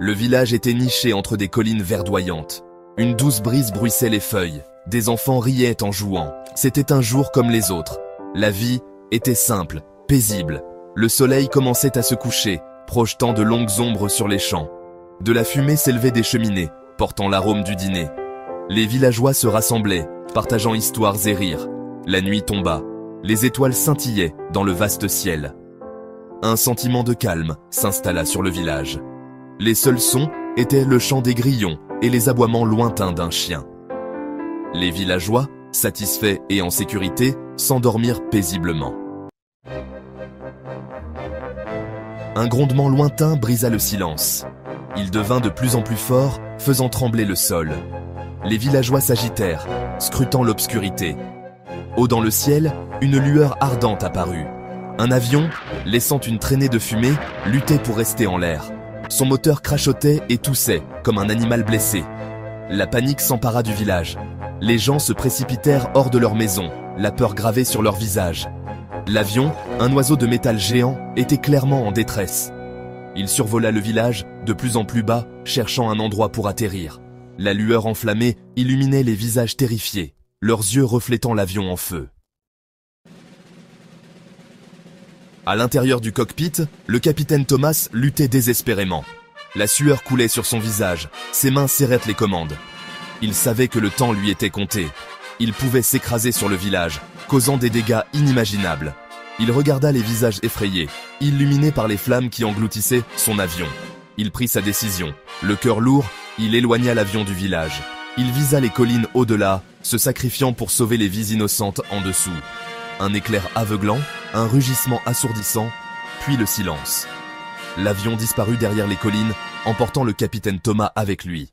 Le village était niché entre des collines verdoyantes. Une douce brise bruissait les feuilles. Des enfants riaient en jouant. C'était un jour comme les autres. La vie était simple, paisible. Le soleil commençait à se coucher, projetant de longues ombres sur les champs. De la fumée s'élevait des cheminées, portant l'arôme du dîner. Les villageois se rassemblaient, partageant histoires et rires. La nuit tomba. Les étoiles scintillaient dans le vaste ciel. Un sentiment de calme s'installa sur le village. Les seuls sons étaient le chant des grillons et les aboiements lointains d'un chien. Les villageois, satisfaits et en sécurité, s'endormirent paisiblement. Un grondement lointain brisa le silence. Il devint de plus en plus fort, faisant trembler le sol. Les villageois s'agitèrent, scrutant l'obscurité. Haut dans le ciel, une lueur ardente apparut. Un avion, laissant une traînée de fumée, luttait pour rester en l'air. Son moteur crachotait et toussait, comme un animal blessé. La panique s'empara du village. Les gens se précipitèrent hors de leur maison, la peur gravée sur leur visage. L'avion, un oiseau de métal géant, était clairement en détresse. Il survola le village, de plus en plus bas, cherchant un endroit pour atterrir. La lueur enflammée illuminait les visages terrifiés, leurs yeux reflétant l'avion en feu. À l'intérieur du cockpit, le capitaine Thomas luttait désespérément. La sueur coulait sur son visage, ses mains serraient les commandes. Il savait que le temps lui était compté. Il pouvait s'écraser sur le village, causant des dégâts inimaginables. Il regarda les visages effrayés, illuminés par les flammes qui engloutissaient son avion. Il prit sa décision. Le cœur lourd, il éloigna l'avion du village. Il visa les collines au-delà, se sacrifiant pour sauver les vies innocentes en dessous. Un éclair aveuglant, un rugissement assourdissant, puis le silence. L'avion disparut derrière les collines, emportant le capitaine Thomas avec lui.